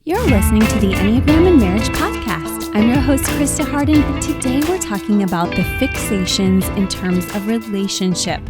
You're listening to the Enneagram and Marriage Podcast. I'm your host, Krista Harden, and today we're talking about the fixations in terms of relationship.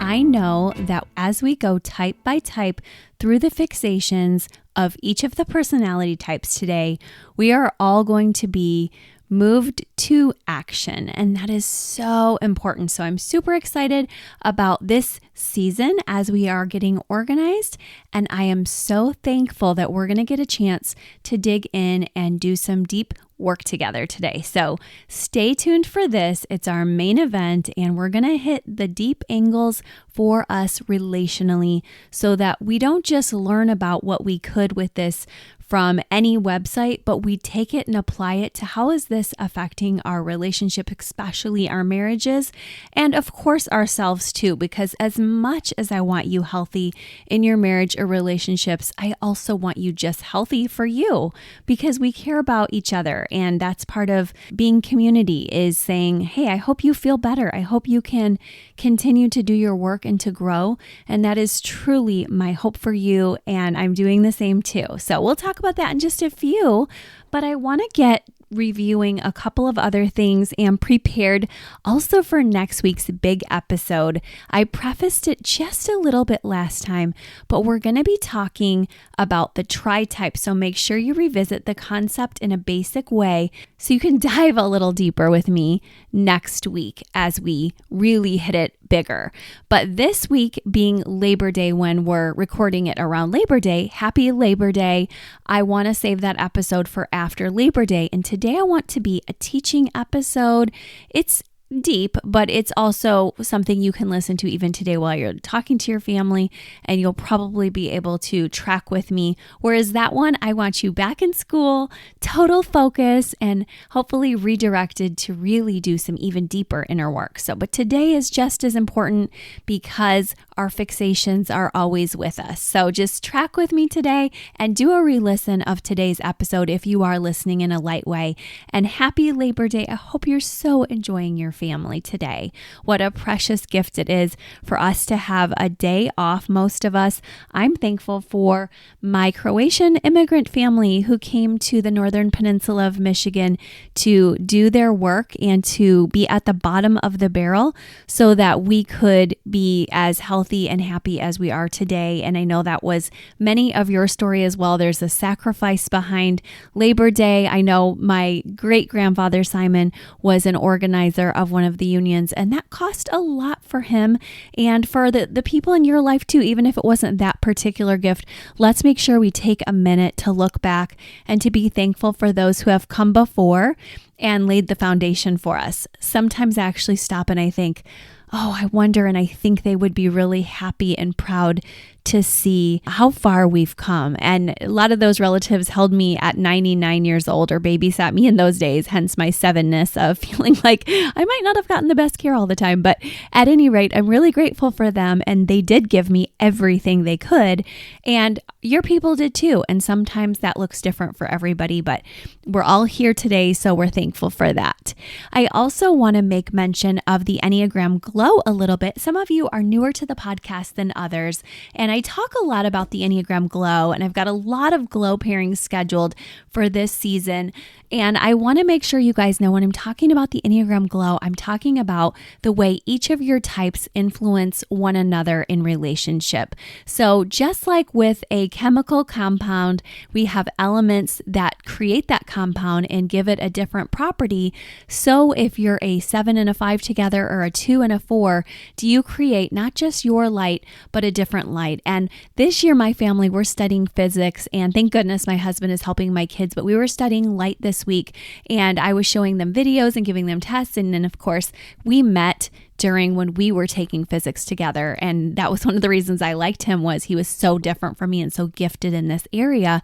I know that as we go type by type through the fixations of each of the personality types today, we are all going to be moved to action, and that is so important. So I'm super excited about this season as we are getting organized, and I am so thankful that we're going to get a chance to dig in and do some deep work together today. So stay tuned for this. It's our main event, and we're going to hit the deep angles for us relationally so that we don't just learn about what we could with this from any website, but we take it and apply it to how is this affecting our relationship, especially our marriages, and of course ourselves too, because as much as I want you healthy in your marriage or relationships, I also want you just healthy for you because we care about each other. And that's part of being community is saying, hey, I hope you feel better. I hope you can continue to do your work and to grow. And that is truly my hope for you. And I'm doing the same too. So we'll talk about that in just a few, but I want to get reviewing a couple of other things and prepared also for next week's big episode. I prefaced it just a little bit last time, but we're going to be talking about the tri-type. So make sure you revisit the concept in a basic way so you can dive a little deeper with me next week as we really hit it bigger. But this week being Labor Day, when we're recording it around Labor Day, happy Labor Day. I want to save that episode for after Labor Day. And today I want to be a teaching episode. It's deep, but it's also something you can listen to even today while you're talking to your family, and you'll probably be able to track with me. Whereas that one, I want you back in school, total focus, and hopefully redirected to really do some even deeper inner work. But today is just as important because our fixations are always with us. So just track with me today and do a re-listen of today's episode if you are listening in a light way. And happy Labor Day. I hope you're so enjoying your family today. What a precious gift it is for us to have a day off. Most of us, I'm thankful for my Croatian immigrant family who came to the northern peninsula of Michigan to do their work and to be at the bottom of the barrel so that we could be as healthy and happy as we are today. And I know that was many of your story as well. There's a sacrifice behind Labor Day. I know my great-grandfather Simon was an organizer of one of the unions, and that cost a lot for him and for the people in your life too. Even if it wasn't that particular gift, let's make sure we take a minute to look back and to be thankful for those who have come before and laid the foundation for us. Sometimes I actually stop and I think, oh, I wonder, and I think they would be really happy and proud to see how far we've come. And a lot of those relatives held me at 99 years old or babysat me in those days, hence my 7-ness of feeling like I might not have gotten the best care all the time. But at any rate, I'm really grateful for them, and they did give me everything they could. And your people did too. And sometimes that looks different for everybody, but we're all here today, so we're thankful for that. I also want to make mention of the Enneagram Glow a little bit. Some of you are newer to the podcast than others, and I talk a lot about the Enneagram Glow, and I've got a lot of Glow pairings scheduled for this season. And I want to make sure you guys know when I'm talking about the Enneagram Glow, I'm talking about the way each of your types influence one another in relationship. So just like with a chemical compound, we have elements that create that compound and give it a different property. So if you're a 7 and a 5 together or a 2 and a 4, do you create not just your light, but a different light? And this year, my family, we're studying physics, and thank goodness my husband is helping my kids, but we were studying light this week, and I was showing them videos and giving them tests. And then of course we met during when we were taking physics together. And that was one of the reasons I liked him, was he was so different from me and so gifted in this area.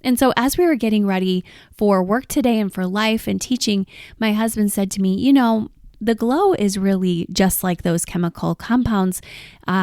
And so as we were getting ready for work today and for life and teaching, my husband said to me, the glow is really just like those chemical compounds.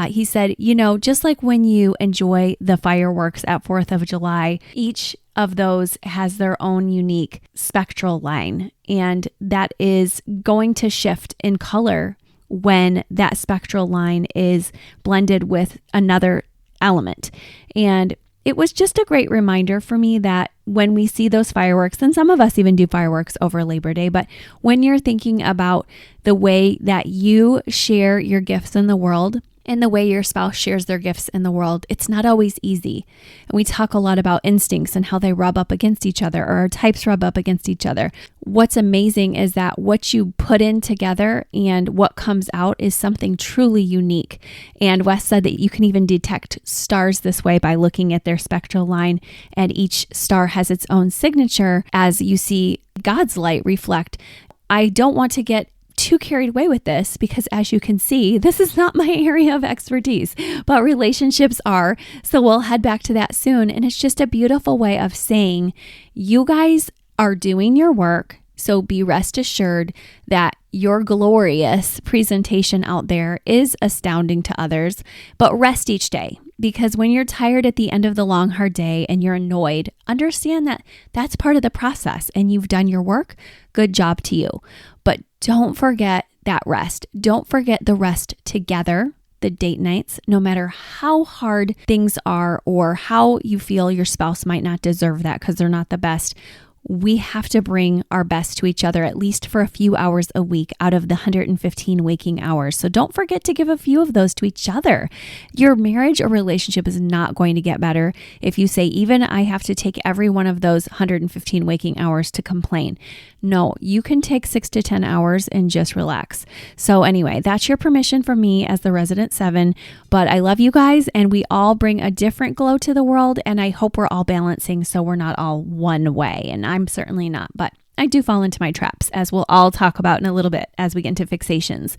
He said, just like when you enjoy the fireworks at 4th of July, each of those has their own unique spectral line, and that is going to shift in color when that spectral line is blended with another element. And it was just a great reminder for me that when we see those fireworks, and some of us even do fireworks over Labor Day, but when you're thinking about the way that you share your gifts in the world and the way your spouse shares their gifts in the world, it's not always easy. And we talk a lot about instincts and how they rub up against each other, or our types rub up against each other. What's amazing is that what you put in together and what comes out is something truly unique. And Wes said that you can even detect stars this way by looking at their spectral line, and each star has its own signature as you see God's light reflect. I don't want to get too carried away with this because, as you can see, this is not my area of expertise, but relationships are. So we'll head back to that soon. And it's just a beautiful way of saying you guys are doing your work. So be rest assured that your glorious presentation out there is astounding to others, but rest each day. Because when you're tired at the end of the long, hard day and you're annoyed, understand that that's part of the process and you've done your work. Good job to you. But don't forget that rest. Don't forget the rest together, the date nights, no matter how hard things are or how you feel your spouse might not deserve that because they're not the best. We have to bring our best to each other, at least for a few hours a week out of the 115 waking hours. So don't forget to give a few of those to each other. Your marriage or relationship is not going to get better if you say, even I have to take every one of those 115 waking hours to complain. No, you can take 6 to 10 hours and just relax. So anyway, that's your permission from me as the resident 7, but I love you guys and we all bring a different glow to the world, and I hope we're all balancing so we're not all one way, and I'm certainly not, but I do fall into my traps, as we'll all talk about in a little bit as we get into fixations.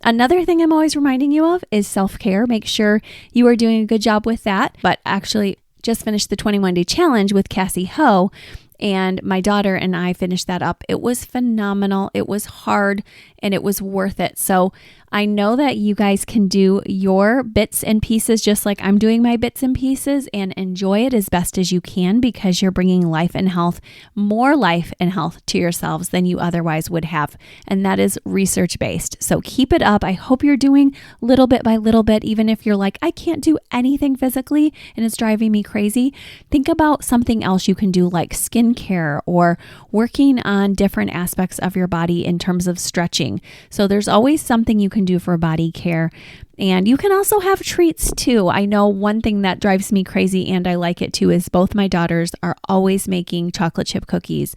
Another thing I'm always reminding you of is self-care. Make sure you are doing a good job with that, but actually just finished the 21-day challenge with Cassie Ho, and my daughter and I finished that up. It was phenomenal. It was hard and it was worth it. So I know that you guys can do your bits and pieces just like I'm doing my bits and pieces, and enjoy it as best as you can, because you're bringing life and health, more life and health to yourselves than you otherwise would have. And that is research based. So keep it up. I hope you're doing little bit by little bit, even if you're like, I can't do anything physically and it's driving me crazy. Think about something else you can do, like skincare or working on different aspects of your body in terms of stretching. So there's always something you can do for body care. And you can also have treats too. I know one thing that drives me crazy, and I like it too, is both my daughters are always making chocolate chip cookies.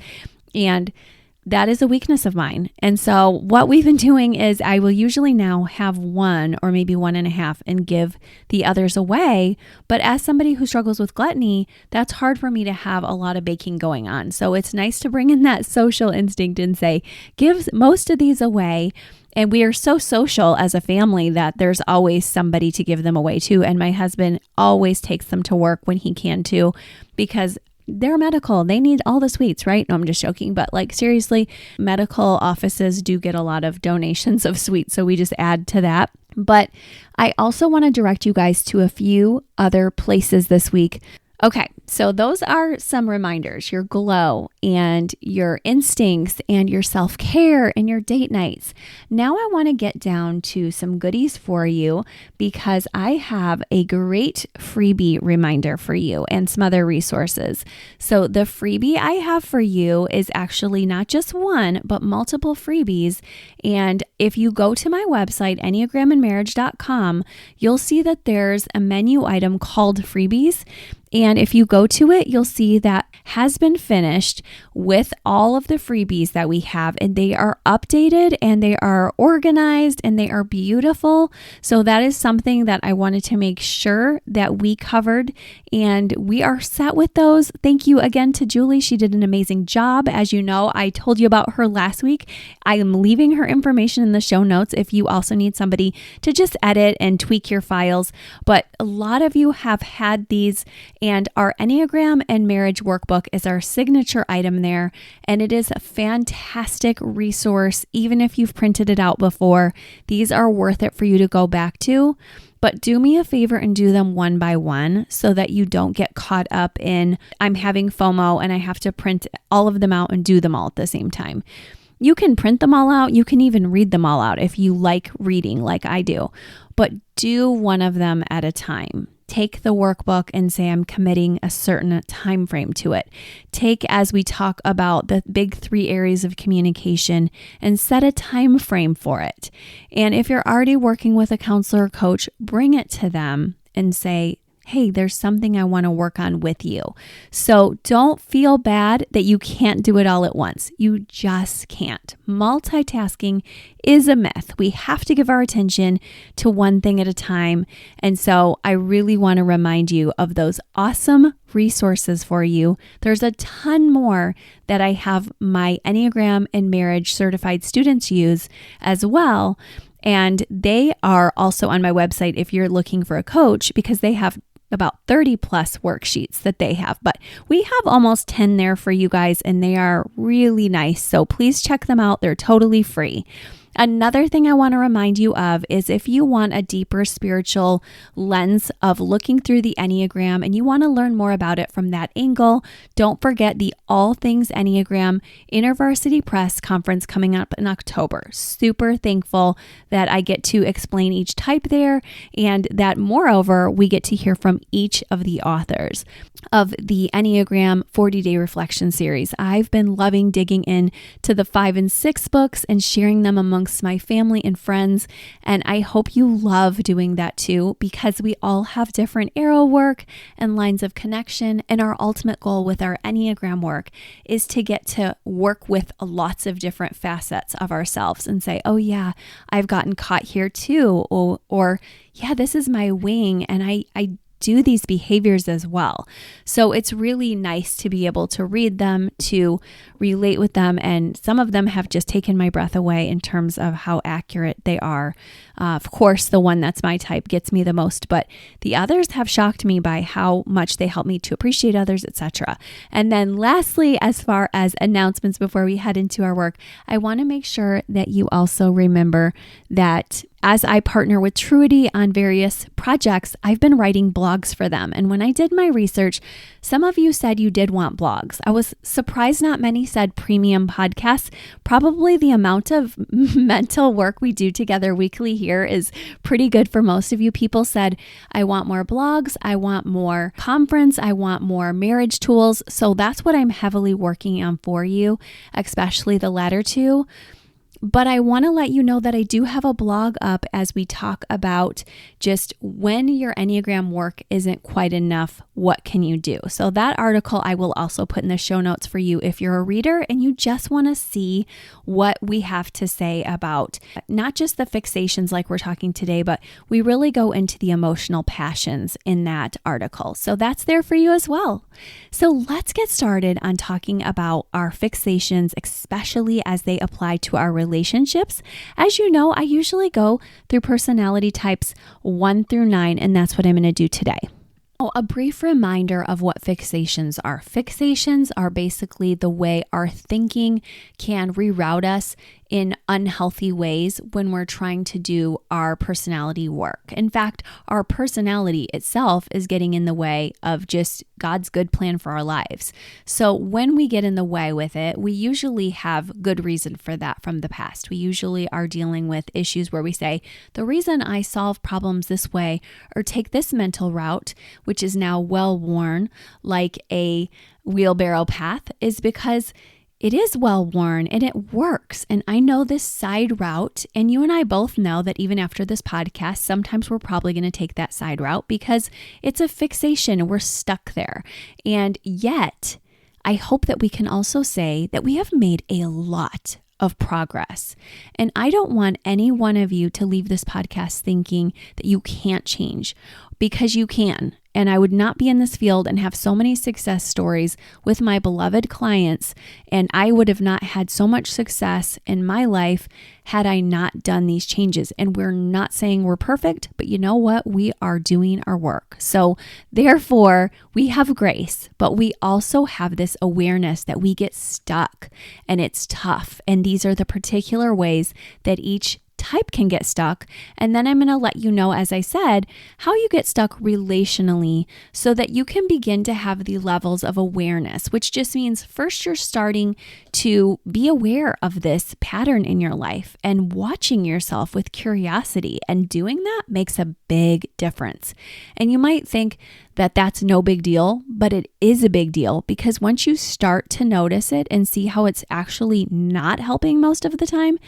And that is a weakness of mine. And so what we've been doing is I will usually now have one or maybe 1.5 and give the others away. But as somebody who struggles with gluttony, that's hard for me to have a lot of baking going on. So it's nice to bring in that social instinct and say, give most of these away. And we are so social as a family that there's always somebody to give them away to. And my husband always takes them to work when he can too, because they're medical. They need all the sweets, right? No, I'm just joking. But like seriously, medical offices do get a lot of donations of sweets. So we just add to that. But I also want to direct you guys to a few other places this week. Okay, so those are some reminders, your glow and your instincts and your self-care and your date nights. Now I want to get down to some goodies for you, because I have a great freebie reminder for you and some other resources. So the freebie I have for you is actually not just one, but multiple freebies. And if you go to my website, enneagramandmarriage.com, you'll see that there's a menu item called freebies. And if you go to it, you'll see that has been finished with all of the freebies that we have, and they are updated and they are organized and they are beautiful. So that is something that I wanted to make sure that we covered, and we are set with those. Thank you again to Julie. She did an amazing job. As you know, I told you about her last week. I am leaving her information in the show notes if you also need somebody to just edit and tweak your files. But a lot of you have had these, and our Enneagram and Marriage Workbook is our signature item there. And it is a fantastic resource. Even if you've printed it out before, these are worth it for you to go back to. But do me a favor and do them one by one so that you don't get caught up in, I'm having FOMO and I have to print all of them out and do them all at the same time. You can print them all out. You can even read them all out if you like reading like I do. But do one of them at a time. take the workbook and say, I'm committing a certain time frame to it. Take, as we talk about the big 3 areas of communication, and set a time frame for it. And if you're already working with a counselor or coach, bring it to them and say, hey, there's something I want to work on with you. So don't feel bad that you can't do it all at once. You just can't. Multitasking is a myth. We have to give our attention to one thing at a time. And so I really want to remind you of those awesome resources for you. There's a ton more that I have my Enneagram and marriage certified students use as well. And they are also on my website if you're looking for a coach, because they have about 30 plus worksheets that they have, but we have almost 10 there for you guys, and they are really nice. So please check them out. They're totally free. Another thing I want to remind you of is if you want a deeper spiritual lens of looking through the Enneagram and you want to learn more about it from that angle, don't forget the All Things Enneagram InterVarsity Press Conference coming up in October. Super thankful that I get to explain each type there, and that moreover, we get to hear from each of the authors of the Enneagram 40-Day Reflection Series. I've been loving digging in to the 5 and 6 books and sharing them amongst my family and friends. And I hope you love doing that too, because we all have different arrow work and lines of connection. And our ultimate goal with our Enneagram work is to get to work with lots of different facets of ourselves and say, oh yeah, I've gotten caught here too. Or yeah, this is my wing, and I do these behaviors as well. So it's really nice to be able to read them, to relate with them. And some of them have just taken my breath away in terms of how accurate they are. Of course, the one that's my type gets me the most, but the others have shocked me by how much they help me to appreciate others, etc. And then lastly, as far as announcements before we head into our work, I want to make sure that you also remember that as I partner with Truity on various projects, I've been writing blogs for them. And when I did my research, some of you said you did want blogs. I was surprised not many said premium podcasts. Probably the amount of mental work we do together weekly here is pretty good for most of you. People said, I want more blogs, I want more conference, I want more marriage tools. So that's what I'm heavily working on for you, especially the latter two. But I want to let you know that I do have a blog up as we talk about just when your Enneagram work isn't quite enough, what can you do? So that article I will also put in the show notes for you if you're a reader and you just want to see what we have to say about not just the fixations like we're talking today, but we really go into the emotional passions in that article. So that's there for you as well. So let's get started on talking about our fixations, especially as they apply to our relationships. As you know, I usually go through personality types 1 through 9, and that's what I'm going to do today. Oh, a brief reminder of what fixations are. Fixations are basically the way our thinking can reroute us in unhealthy ways when we're trying to do our personality work. In fact, our personality itself is getting in the way of just God's good plan for our lives. So when we get in the way with it, we usually have good reason for that from the past. We usually are dealing with issues where we say, the reason I solve problems this way or take this mental route, which is now well worn like a wheelbarrow path, is because it is well worn and it works. And I know this side route, and you and I both know that even after this podcast, sometimes we're probably going to take that side route because it's a fixation and we're stuck there. And yet, I hope that we can also say that we have made a lot of progress. And I don't want any one of you to leave this podcast thinking that you can't change, because you can. And I would not be in this field and have so many success stories with my beloved clients, and I would have not had so much success in my life had I not done these changes. And we're not saying we're perfect, but you know what? We are doing our work. So therefore, we have grace, but we also have this awareness that we get stuck and it's tough. And these are the particular ways that each type can get stuck. And then I'm going to let you know, as I said, how you get stuck relationally so that you can begin to have the levels of awareness, which just means first you're starting to be aware of this pattern in your life and watching yourself with curiosity. And doing that makes a big difference. And you might think that that's no big deal, but it is a big deal because once you start to notice it and see how it's actually not helping most of the time,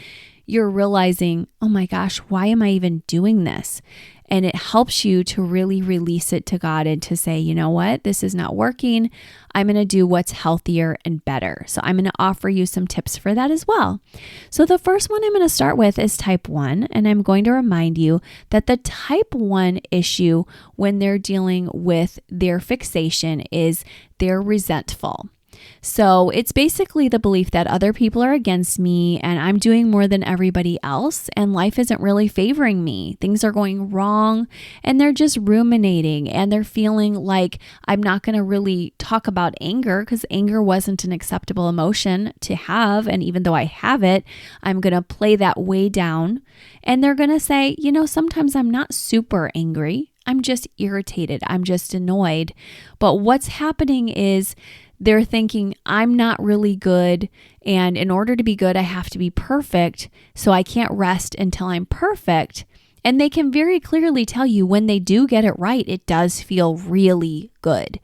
you're realizing, oh my gosh, why am I even doing this? And it helps you to really release it to God and to say, you know what, this is not working. I'm going to do what's healthier and better. So I'm going to offer you some tips for that as well. So the first one I'm going to start with is type 1. And I'm going to remind you that the type 1 issue when they're dealing with their fixation is they're resentful. So it's basically the belief that other people are against me and I'm doing more than everybody else and life isn't really favoring me. Things are going wrong and they're just ruminating and they're feeling like I'm not going to really talk about anger because anger wasn't an acceptable emotion to have. And even though I have it, I'm going to play that way down. And they're going to say, you know, sometimes I'm not super angry. I'm just irritated. I'm just annoyed. But what's happening is they're thinking, I'm not really good, and in order to be good, I have to be perfect, so I can't rest until I'm perfect. And they can very clearly tell you when they do get it right, it does feel really good.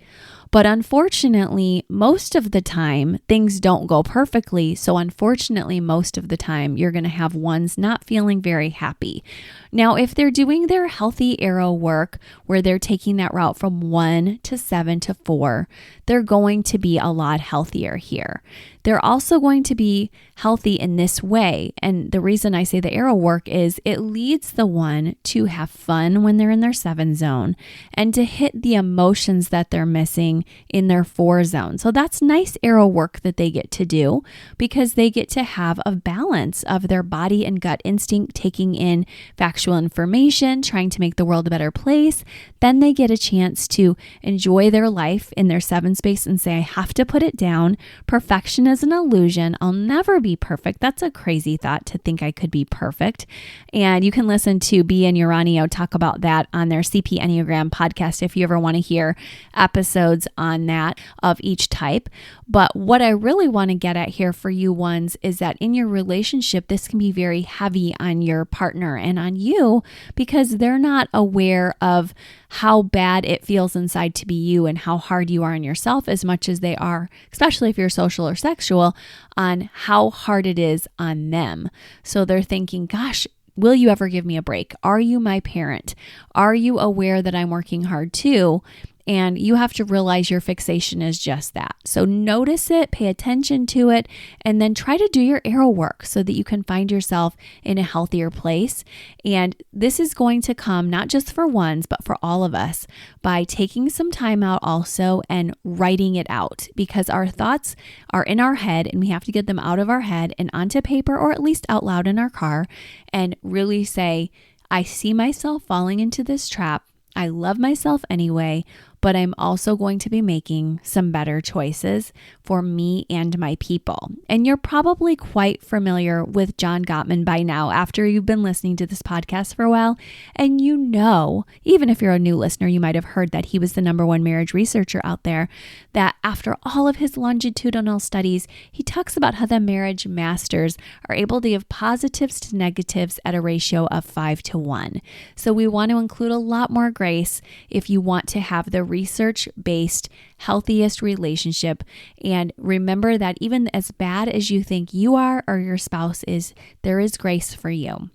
But unfortunately, most of the time, things don't go perfectly. So unfortunately, most of the time, you're going to have ones not feeling very happy. Now, if they're doing their healthy arrow work, where they're taking that route from 1 to 7 to 4, they're going to be a lot healthier here. They're also going to be healthy in this way. And the reason I say the arrow work is it leads the one to have fun when they're in their 7 zone and to hit the emotions that they're missing in their 4 zone. So that's nice arrow work that they get to do because they get to have a balance of their body and gut instinct taking in factual information, trying to make the world a better place. Then they get a chance to enjoy their life in their 7 space and say, I have to put it down. Perfection is an illusion. I'll never be perfect. That's a crazy thought to think I could be perfect. And you can listen to B and Uranio talk about that on their CP Enneagram podcast if you ever want to hear episodes on that of each type. But what I really want to get at here for you ones is that in your relationship, this can be very heavy on your partner and on you because they're not aware of how bad it feels inside to be you and how hard you are on yourself as much as they are, especially if you're social or sexual, on how hard it is on them. So they're thinking, gosh, will you ever give me a break? Are you my parent? Are you aware that I'm working hard too? And you have to realize your fixation is just that. So notice it, pay attention to it, and then try to do your arrow work so that you can find yourself in a healthier place. And this is going to come not just for ones, but for all of us by taking some time out also and writing it out because our thoughts are in our head and we have to get them out of our head and onto paper or at least out loud in our car and really say, I see myself falling into this trap. I love myself anyway, but I'm also going to be making some better choices for me and my people. And you're probably quite familiar with John Gottman by now after you've been listening to this podcast for a while. And you know, even if you're a new listener, you might have heard that he was the #1 marriage researcher out there, that after all of his longitudinal studies, he talks about how the marriage masters are able to give positives to negatives at a ratio of 5-1. So we want to include a lot more grace if you want to have the research-based, healthiest relationship. And remember that even as bad as you think you are or your spouse is, there is grace for you.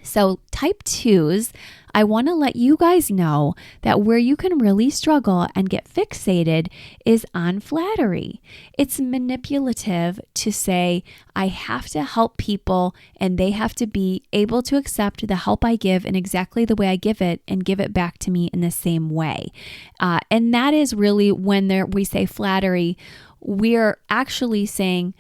So type 2s, I want to let you guys know that where you can really struggle and get fixated is on flattery. It's manipulative to say, I have to help people and they have to be able to accept the help I give in exactly the way I give it and give it back to me in the same way. And that is really when we say flattery, we're actually saying,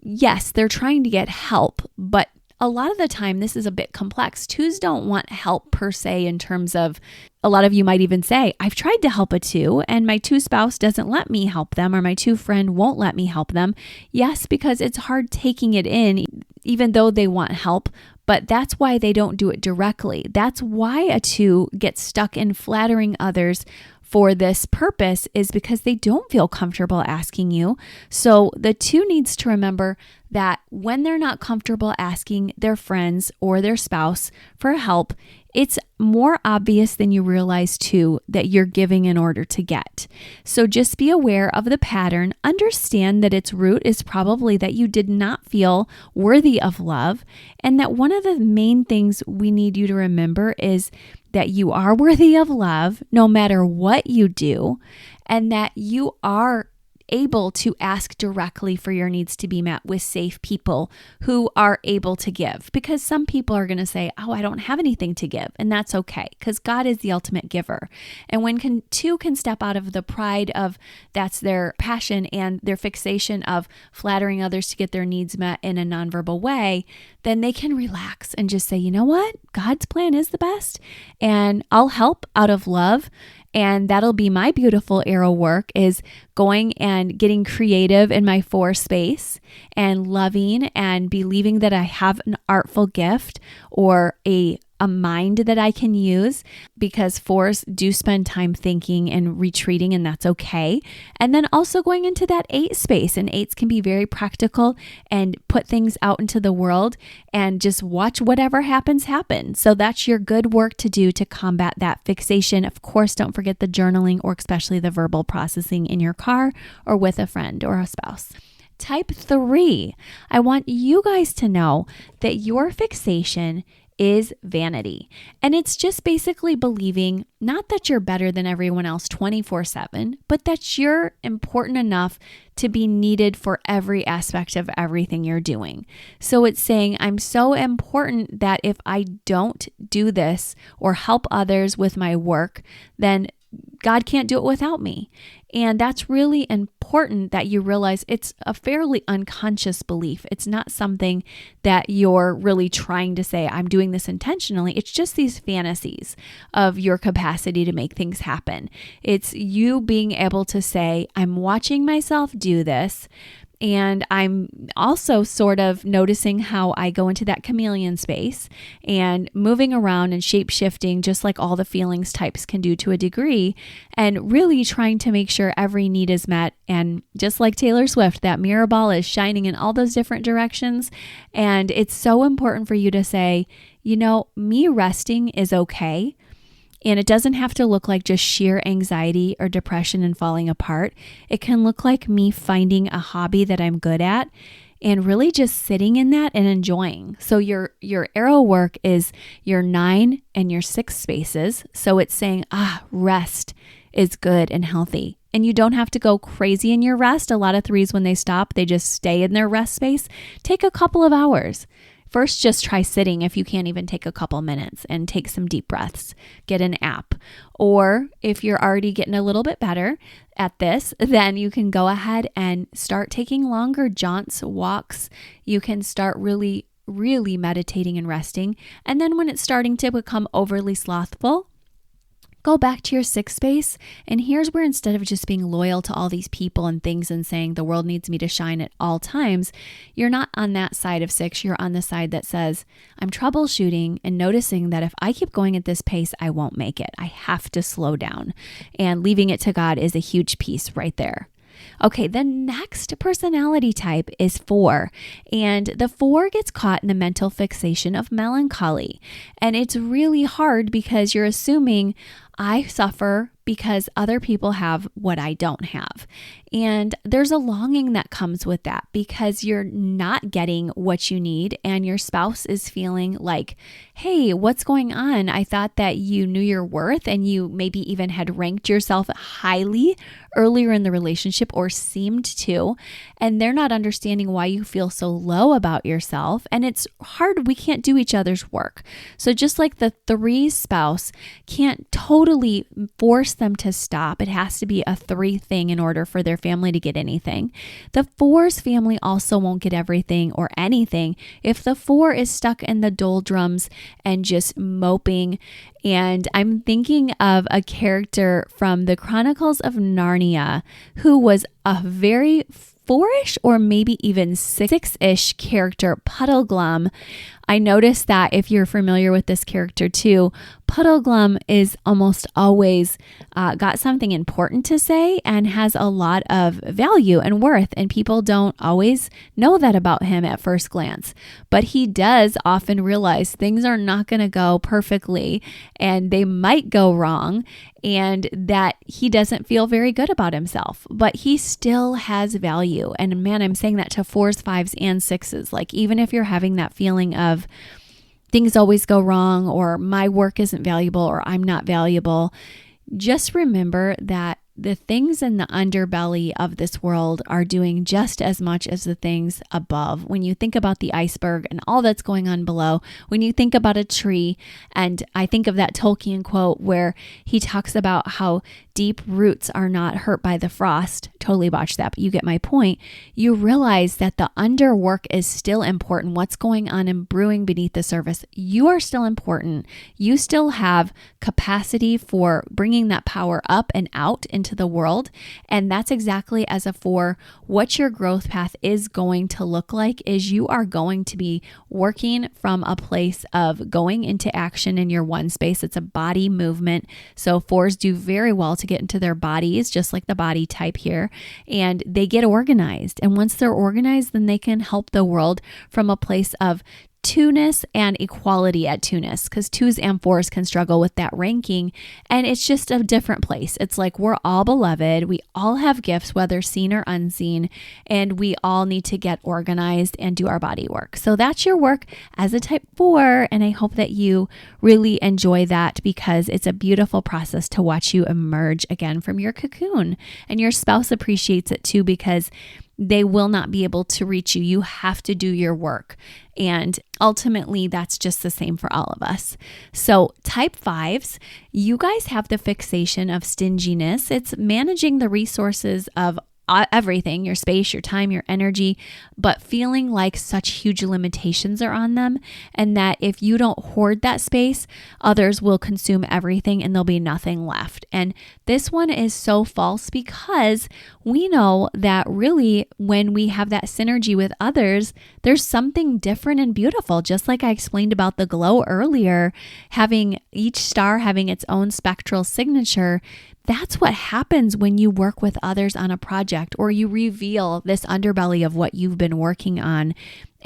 yes, they're trying to get help, but a lot of the time, this is a bit complex. 2s don't want help per se in terms of, a lot of you might even say, I've tried to help a 2 and my 2 spouse doesn't let me help them or my 2 friend won't let me help them. Yes, because it's hard taking it in, even though they want help, but that's why they don't do it directly. That's why a 2 gets stuck in flattering others for this purpose, is because they don't feel comfortable asking you. So the 2 needs to remember that when they're not comfortable asking their friends or their spouse for help, it's more obvious than you realize too that you're giving in order to get. So just be aware of the pattern. Understand that its root is probably that you did not feel worthy of love, and that one of the main things we need you to remember is that you are worthy of love no matter what you do, and that you are able to ask directly for your needs to be met with safe people who are able to give. Because some people are going to say, oh, I don't have anything to give. And that's okay, because God is the ultimate giver. And when 2 can step out of the pride of that's their passion and their fixation of flattering others to get their needs met in a nonverbal way, then they can relax and just say, you know what? God's plan is the best, and I'll help out of love. And that'll be my beautiful arrow work, is going and getting creative in my 4 space and loving and believing that I have an artful gift or a mind that I can use, because 4s do spend time thinking and retreating, and that's okay. And then also going into that 8 space, and 8s can be very practical and put things out into the world and just watch whatever happens happen. So that's your good work to do to combat that fixation. Of course, don't forget the journaling, or especially the verbal processing in your car or with a friend or a spouse. Type 3, I want you guys to know that your fixation is vanity. And it's just basically believing not that you're better than everyone else 24/7, but that you're important enough to be needed for every aspect of everything you're doing. So it's saying, I'm so important that if I don't do this or help others with my work, then God can't do it without me. And that's really important that you realize it's a fairly unconscious belief. It's not something that you're really trying to say, I'm doing this intentionally. It's just these fantasies of your capacity to make things happen. It's you being able to say, I'm watching myself do this. And I'm also sort of noticing how I go into that chameleon space and moving around and shape-shifting, just like all the feelings types can do to a degree, and really trying to make sure every need is met. And just like Taylor Swift, that mirror ball is shining in all those different directions. And it's so important for you to say, you know, me resting is okay. And it doesn't have to look like just sheer anxiety or depression and falling apart. It can look like me finding a hobby that I'm good at and really just sitting in that and enjoying. So your arrow work is your 9 and your 6 spaces. So it's saying, rest is good and healthy. And you don't have to go crazy in your rest. A lot of 3s, when they stop, they just stay in their rest space. Take a couple of hours. First, just try sitting if you can't even take a couple minutes, and take some deep breaths. Get an app. Or if you're already getting a little bit better at this, then you can go ahead and start taking longer jaunts, walks. You can start really meditating and resting. And then when it's starting to become overly slothful, go back to your 6 space. And here's where, instead of just being loyal to all these people and things and saying the world needs me to shine at all times, you're not on that side of 6. You're on the side that says, I'm troubleshooting and noticing that if I keep going at this pace, I won't make it. I have to slow down. And leaving it to God is a huge piece right there. Okay, the next personality type is 4, and the 4 gets caught in the mental fixation of melancholy. And it's really hard because you're assuming I suffer because other people have what I don't have. And there's a longing that comes with that because you're not getting what you need, and your spouse is feeling like, hey, what's going on? I thought that you knew your worth, and you maybe even had ranked yourself highly earlier in the relationship, or seemed to, and they're not understanding why you feel so low about yourself. And it's hard. We can't do each other's work. So just like the 3 spouse can't totally force them to stop, it has to be a 3 thing in order for their family to get anything. The 4's family also won't get everything or anything if the 4 is stuck in the doldrums and just moping. And I'm thinking of a character from the Chronicles of Narnia who was a very 4-ish or maybe even 6-ish character, Puddleglum. I noticed that if you're familiar with this character too, Puddleglum is almost always got something important to say and has a lot of value and worth, and people don't always know that about him at first glance. But he does often realize things are not going to go perfectly and they might go wrong, and that he doesn't feel very good about himself, but he still has value. And man, I'm saying that to 4s, 5s, and 6s. Like, even if you're having that feeling of things always go wrong, or my work isn't valuable, or I'm not valuable, just remember that the things in the underbelly of this world are doing just as much as the things above. When you think about the iceberg and all that's going on below, when you think about a tree, and I think of that Tolkien quote where he talks about how deep roots are not hurt by the frost. Totally botched that, but you get my point. You realize that the underwork is still important. What's going on and brewing beneath the surface, you are still important. You still have capacity for bringing that power up and out into the world. And that's exactly as a 4, what your growth path is going to look like is you are going to be working from a place of going into action in your 1 space. It's a body movement. So 4s do very well to get into their bodies, just like the body type here, and they get organized. And once they're organized, then they can help the world from a place of 2ness and equality at 2ness, because 2s and 4s can struggle with that ranking, and it's just a different place. It's like we're all beloved. We all have gifts, whether seen or unseen, and we all need to get organized and do our body work. So that's your work as a type 4, and I hope that you really enjoy that, because it's a beautiful process to watch you emerge again from your cocoon. And your spouse appreciates it too, because they will not be able to reach you. You have to do your work. And ultimately, that's just the same for all of us. So type 5s, you guys have the fixation of stinginess. It's managing the resources of everything, your space, your time, your energy, but feeling like such huge limitations are on them, and that if you don't hoard that space, others will consume everything and there'll be nothing left. And this one is so false, because we know that really when we have that synergy with others, there's something different and beautiful. Just like I explained about the glow earlier, having each star having its own spectral signature, that's what happens when you work with others on a project, or you reveal this underbelly of what you've been working on.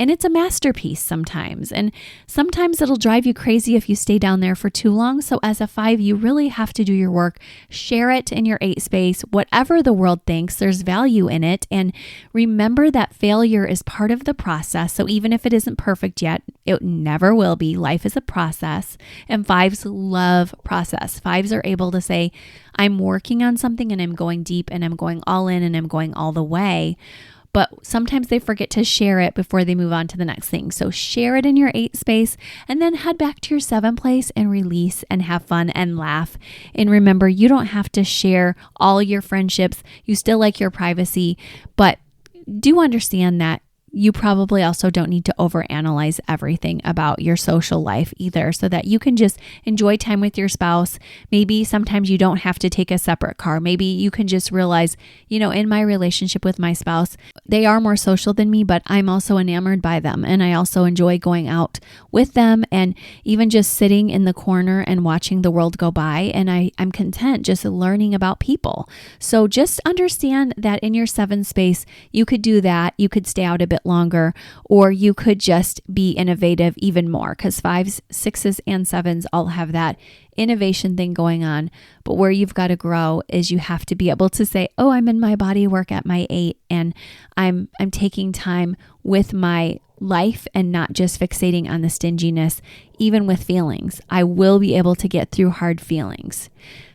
And it's a masterpiece sometimes. And sometimes it'll drive you crazy if you stay down there for too long. So as a 5, you really have to do your work, share it in your 8 space, whatever the world thinks, there's value in it. And remember that failure is part of the process. So even if it isn't perfect yet, it never will be. Life is a process. And 5s love process. 5s are able to say, I'm working on something and I'm going deep and I'm going all in and I'm going all the way. But sometimes they forget to share it before they move on to the next thing. So share it in your 8 space, and then head back to your 7 place and release and have fun and laugh. And remember, you don't have to share all your friendships. You still like your privacy, but do understand that you probably also don't need to overanalyze everything about your social life either, so that you can just enjoy time with your spouse. Maybe sometimes you don't have to take a separate car. Maybe you can just realize, in my relationship with my spouse, they are more social than me, but I'm also enamored by them. And I also enjoy going out with them and even just sitting in the corner and watching the world go by. And I'm content just learning about people. So just understand that in your 7 space, you could do that. You could stay out a bit longer, or you could just be innovative even more, because 5s, 6s, and 7s all have that innovation thing going on. But where you've got to grow is you have to be able to say, oh, I'm in my body work at my 8, and I'm taking time with my life and not just fixating on the stinginess, even with feelings. I will be able to get through hard feelings.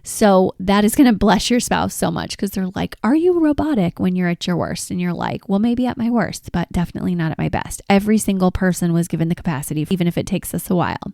So that is going to bless your spouse so much, because they're like, are you robotic when you're at your worst? And you're like, well, maybe at my worst, but definitely not at my best. Every single person was given the capacity, even if it takes us a while.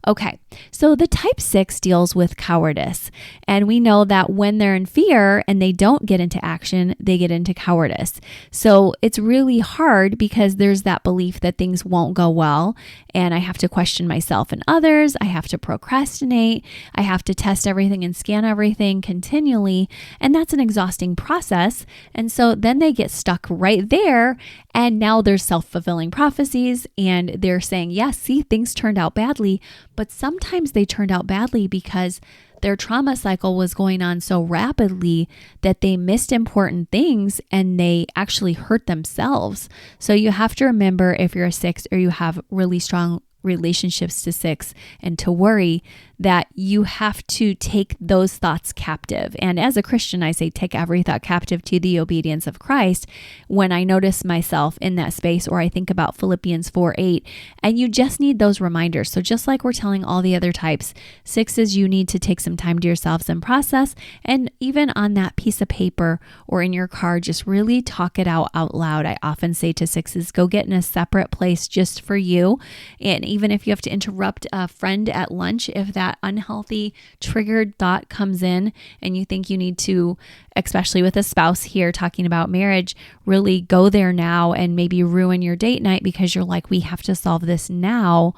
Okay, so the type 6 deals with cowardice. And we know that when they're in fear and they don't get into action, they get into cowardice. So it's really hard because there's that belief that things won't go well. And I have to question myself and others. I have to procrastinate. I have to test everything and scan everything continually. And that's an exhausting process. And so then they get stuck right there. And now there's self-fulfilling prophecies. And they're saying, yes, see, things turned out badly. But sometimes they turned out badly because their trauma cycle was going on so rapidly that they missed important things and they actually hurt themselves. So you have to remember, if you're a 6 or you have really strong relationships to 6 and to worry, that you have to take those thoughts captive. And as a Christian, I say take every thought captive to the obedience of Christ when I notice myself in that space, or I think about Philippians 4:8, and you just need those reminders. So just like we're telling all the other types, 6s, you need to take some time to yourselves and process, and even on that piece of paper or in your car, just really talk it out loud. I often say to 6s, go get in a separate place just for you. And even if you have to interrupt a friend at lunch, if that unhealthy triggered thought comes in and you think you need to, especially with a spouse here talking about marriage, really go there now and maybe ruin your date night because you're like, we have to solve this now.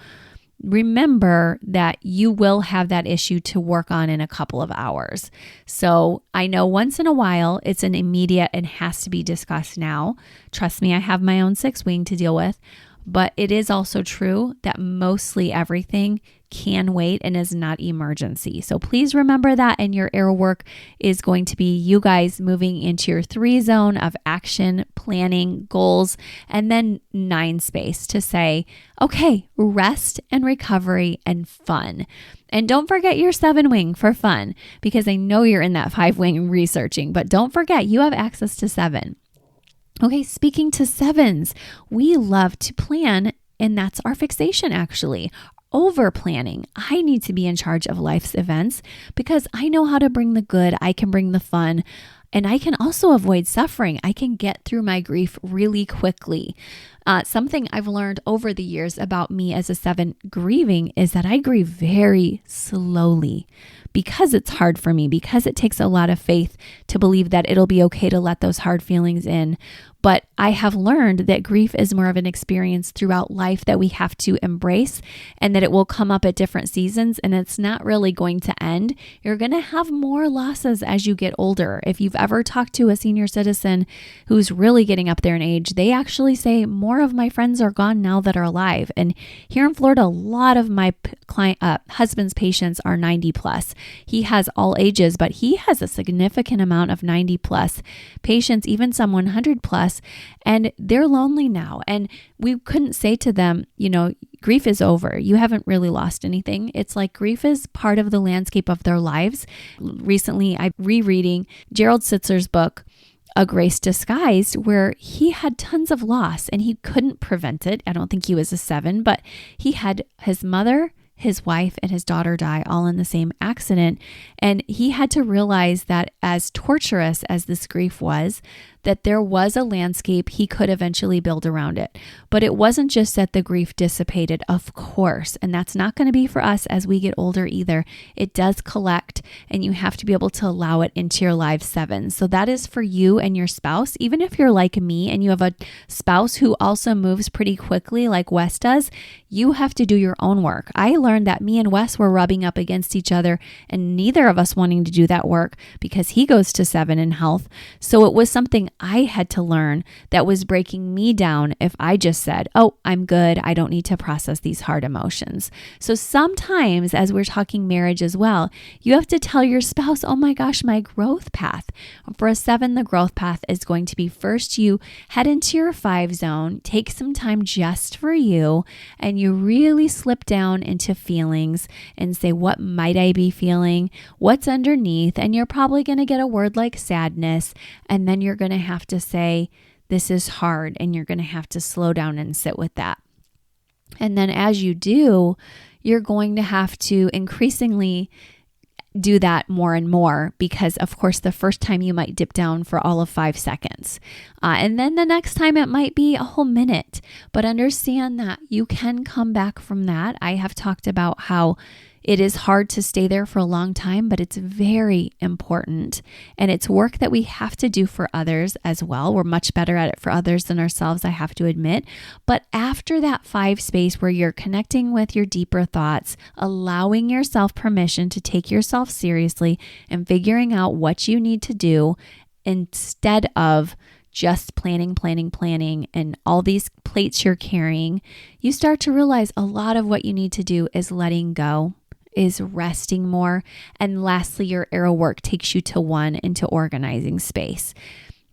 Remember that you will have that issue to work on in a couple of hours. So I know once in a while it's an immediate and has to be discussed now. Trust me, I have my own 6 wing to deal with. But it is also true that mostly everything can wait and is not emergency. So please remember that, and your air work is going to be you guys moving into your 3 zone of action, planning, goals, and then 9 space to say, okay, rest and recovery and fun. And don't forget your 7 wing for fun, because I know you're in that 5 wing researching, but don't forget you have access to 7. Okay, speaking to 7s, we love to plan, and that's our fixation actually. Over planning. I need to be in charge of life's events because I know how to bring the good, I can bring the fun, and I can also avoid suffering. I can get through my grief really quickly. Something I've learned over the years about me as a 7 grieving is that I grieve very slowly because it's hard for me, because it takes a lot of faith to believe that it'll be okay to let those hard feelings in. But I have learned that grief is more of an experience throughout life that we have to embrace, and that it will come up at different seasons, and it's not really going to end. You're going to have more losses as you get older. If you've ever talked to a senior citizen who's really getting up there in age, they actually say more of my friends are gone now that are alive. And here in Florida, a lot of my husband's patients are 90 plus. He has all ages, but he has a significant amount of 90 plus patients, even some 100 plus. And they're lonely now. And we couldn't say to them, grief is over. You haven't really lost anything. It's like grief is part of the landscape of their lives. Recently, I'm rereading Gerald Sitzer's book, A Grace Disguised, where he had tons of loss and he couldn't prevent it. I don't think he was a 7, but he had his mother, his wife, and his daughter die all in the same accident. And he had to realize that as torturous as this grief was, that there was a landscape he could eventually build around it. But it wasn't just that the grief dissipated, of course, and that's not going to be for us as we get older either. It does collect, and you have to be able to allow it into your life 7. So that is for you and your spouse. Even if you're like me and you have a spouse who also moves pretty quickly like Wes does, you have to do your own work. I learned that me and Wes were rubbing up against each other, and neither of us wanting to do that work because he goes to 7 in health. So it was something I had to learn that was breaking me down if I just said, oh, I'm good, I don't need to process these hard emotions. So sometimes, as we're talking marriage as well, you have to tell your spouse, oh my gosh, my growth path. For a 7, the growth path is going to be first you head into your 5 zone, take some time just for you, and you really slip down into feelings and say, what might I be feeling? What's underneath? And you're probably going to get a word like sadness, and then you're going to have to say, this is hard, and you're going to have to slow down and sit with that. And then as you do, you're going to have to increasingly do that more and more because, of course, the first time you might dip down for all of 5 seconds. And then the next time it might be a whole minute. But understand that you can come back from that. I have talked about how it is hard to stay there for a long time, but it's very important. And it's work that we have to do for others as well. We're much better at it for others than ourselves, I have to admit. But after that 5 space where you're connecting with your deeper thoughts, allowing yourself permission to take yourself seriously and figuring out what you need to do instead of just planning, and all these plates you're carrying, you start to realize a lot of what you need to do is letting go, is resting more. And lastly, your arrow work takes you to 1 into organizing space.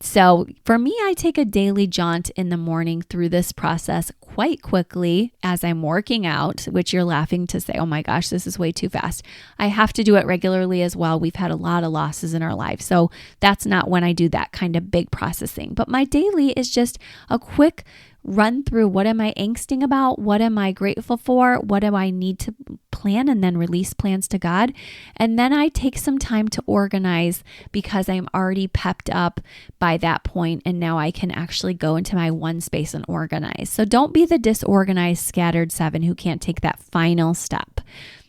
So for me, I take a daily jaunt in the morning through this process quite quickly as I'm working out, which you're laughing to say, oh my gosh, this is way too fast. I have to do it regularly as well. We've had a lot of losses in our life. So that's not when I do that kind of big processing. But my daily is just a quick run through what am I angsting about? What am I grateful for? What do I need to plan and then release plans to God? And then I take some time to organize because I'm already pepped up by that point, and now I can actually go into my 1 space and organize. So don't be the disorganized, scattered 7 who can't take that final step.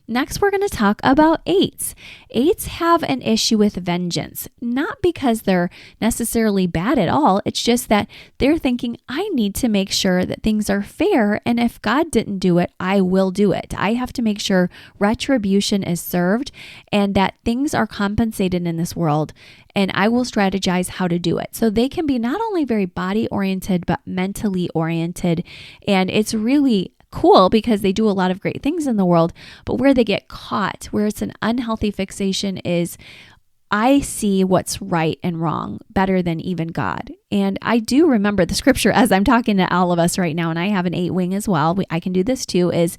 Next, we're going to talk about 8s. 8s have an issue with vengeance, not because they're necessarily bad at all. It's just that they're thinking, I need to make sure that things are fair. And if God didn't do it, I will do it. I have to make sure retribution is served and that things are compensated in this world. And I will strategize how to do it. So they can be not only very body oriented, but mentally oriented. And it's really cool because they do a lot of great things in the world, but where they get caught, where it's an unhealthy fixation is I see what's right and wrong better than even God. And I do remember the scripture as I'm talking to all of us right now, and I have an 8 wing as well. I can do this too, is,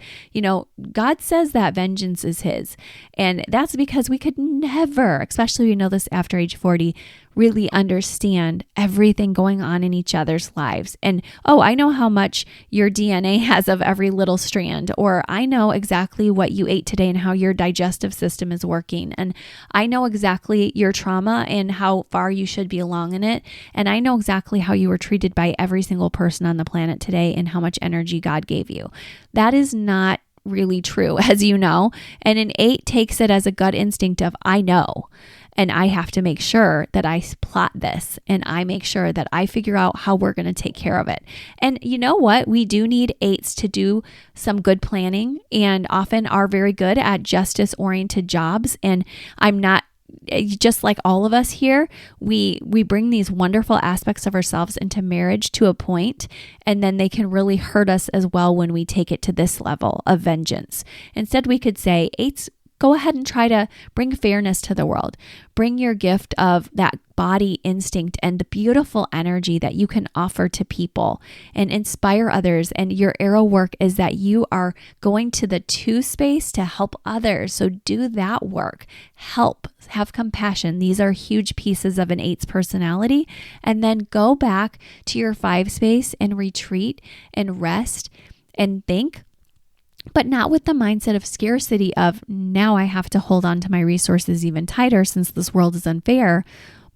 God says that vengeance is his. And that's because we could never, especially we know this after age 40, really understand everything going on in each other's lives. And, I know how much your DNA has of every little strand, or I know exactly what you ate today and how your digestive system is working. And I know exactly your trauma and how far you should be along in it. And I know exactly how you were treated by every single person on the planet today and how much energy God gave you. That is not really true, as you know. And an 8 takes it as a gut instinct of, I know. And I have to make sure that I plot this and I make sure that I figure out how we're going to take care of it. And you know what? We do need 8s to do some good planning and often are very good at justice-oriented jobs. And I'm not, just like all of us here, we bring these wonderful aspects of ourselves into marriage to a point, and then they can really hurt us as well when we take it to this level of vengeance. Instead, we could say 8s, go ahead and try to bring fairness to the world. Bring your gift of that body instinct and the beautiful energy that you can offer to people and inspire others. And your arrow work is that you are going to the 2 space to help others. So do that work. Help. Have compassion. These are huge pieces of an 8's personality. And then go back to your 5 space and retreat and rest and think, but not with the mindset of scarcity of now I have to hold on to my resources even tighter since this world is unfair.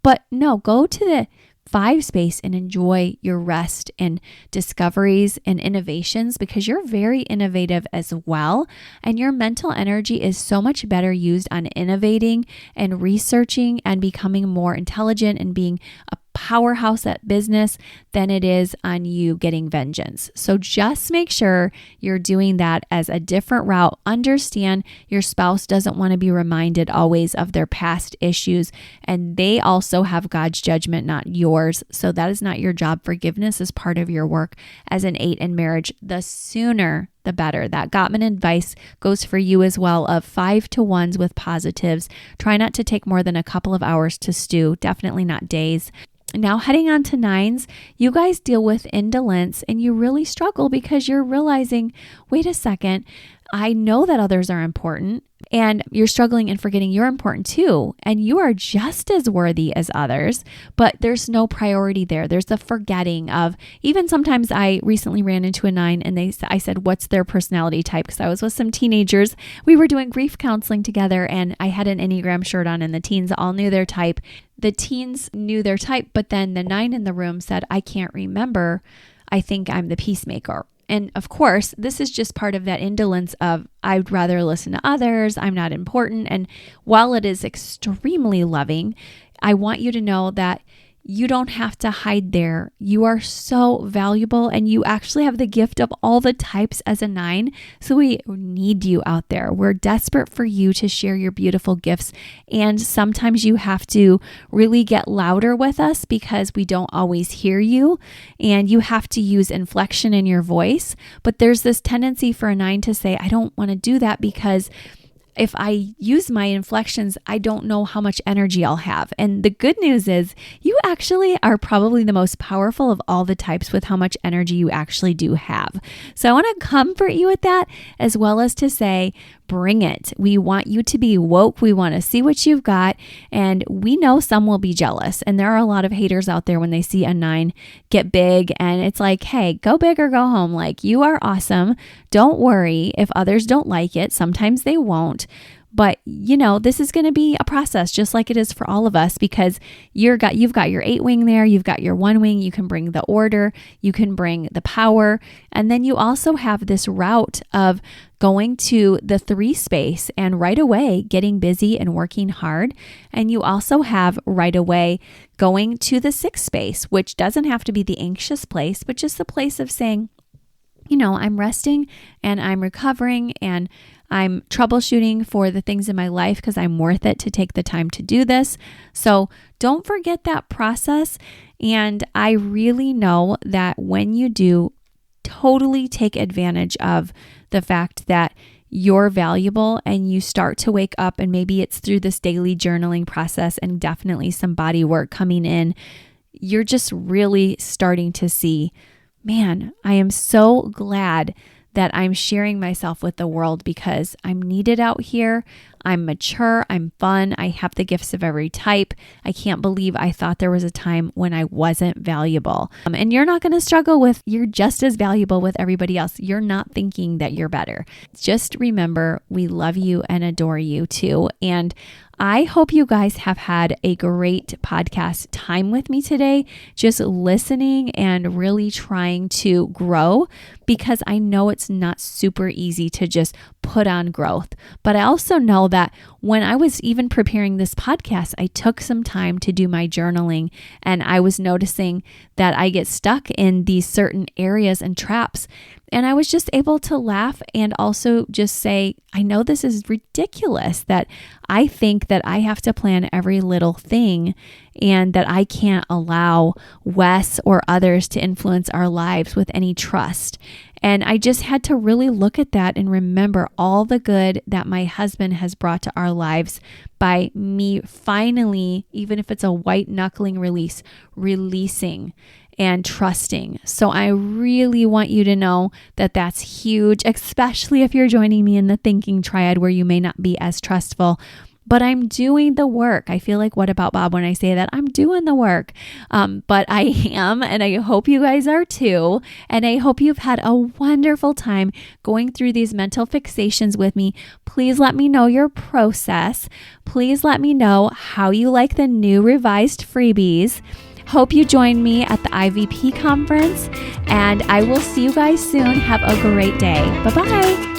But no, go to the 5 space and enjoy your rest and discoveries and innovations because you're very innovative as well. And your mental energy is so much better used on innovating and researching and becoming more intelligent and being a powerhouse at business than it is on you getting vengeance. So just make sure you're doing that as a different route. Understand your spouse doesn't want to be reminded always of their past issues, and they also have God's judgment, not yours. So that is not your job. Forgiveness is part of your work as an 8 in marriage. The sooner the better. That Gottman advice goes for you as well of 5 to 1s with positives. Try not to take more than a couple of hours to stew, definitely not days. Now heading on to 9s, you guys deal with indolence and you really struggle because you're realizing, wait a second, I know that others are important, and you're struggling and forgetting you're important too. And you are just as worthy as others, but there's no priority there. There's the forgetting of, even sometimes I recently ran into a 9 and I said, what's their personality type? Because I was with some teenagers. We were doing grief counseling together and I had an Enneagram shirt on and the teens all knew their type. The teens knew their type, but then the 9 in the room said, I can't remember. I think I'm the peacemaker. And of course, this is just part of that indolence of I'd rather listen to others. I'm not important. And while it is extremely loving, I want you to know that you don't have to hide there. You are so valuable and you actually have the gift of all the types as a 9. So we need you out there. We're desperate for you to share your beautiful gifts. And sometimes you have to really get louder with us because we don't always hear you. And you have to use inflection in your voice. But there's this tendency for a 9 to say, I don't want to do that because if I use my inflections, I don't know how much energy I'll have. And the good news is you actually are probably the most powerful of all the types with how much energy you actually do have. So I want to comfort you with that, as well as to say, bring it. We want you to be woke. We want to see what you've got. And we know some will be jealous. And there are a lot of haters out there when they see a 9 get big. And it's like, hey, go big or go home. Like, you are awesome. Don't worry if others don't like it. Sometimes they won't. But, this is going to be a process just like it is for all of us, because you've got your 8 wing there. You've got your 1 wing. You can bring the order. You can bring the power. And then you also have this route of going to the 3 space and right away getting busy and working hard. And you also have right away going to the 6 space, which doesn't have to be the anxious place, but just the place of saying, I'm resting and I'm recovering and I'm troubleshooting for the things in my life because I'm worth it to take the time to do this. So don't forget that process. And I really know that when you do, totally take advantage of the fact that you're valuable and you start to wake up, and maybe it's through this daily journaling process and definitely some body work coming in. You're just really starting to see, man, I am so glad that I'm sharing myself with the world because I'm needed out here. I'm mature. I'm fun. I have the gifts of every type. I can't believe I thought there was a time when I wasn't valuable. And you're not going to struggle with, you're just as valuable with everybody else. You're not thinking that you're better. Just remember, we love you and adore you too. And I hope you guys have had a great podcast time with me today, just listening and really trying to grow, because I know it's not super easy to just put on growth. But I also know that when I was even preparing this podcast, I took some time to do my journaling, and I was noticing that I get stuck in these certain areas and traps. And I was just able to laugh and also just say, I know this is ridiculous that I think that I have to plan every little thing and that I can't allow Wes or others to influence our lives with any trust. And I just had to really look at that and remember all the good that my husband has brought to our lives by me finally, even if it's a white knuckling release, releasing and trusting. So I really want you to know that that's huge, especially if you're joining me in the thinking triad where you may not be as trustful. But I'm doing the work. I feel like, what about Bob when I say that? I'm doing the work. But I am, and I hope you guys are too. And I hope you've had a wonderful time going through these mental fixations with me. Please let me know your process. Please let me know how you like the new revised freebies. Hope you join me at the IVP conference, and I will see you guys soon. Have a great day. Bye-bye.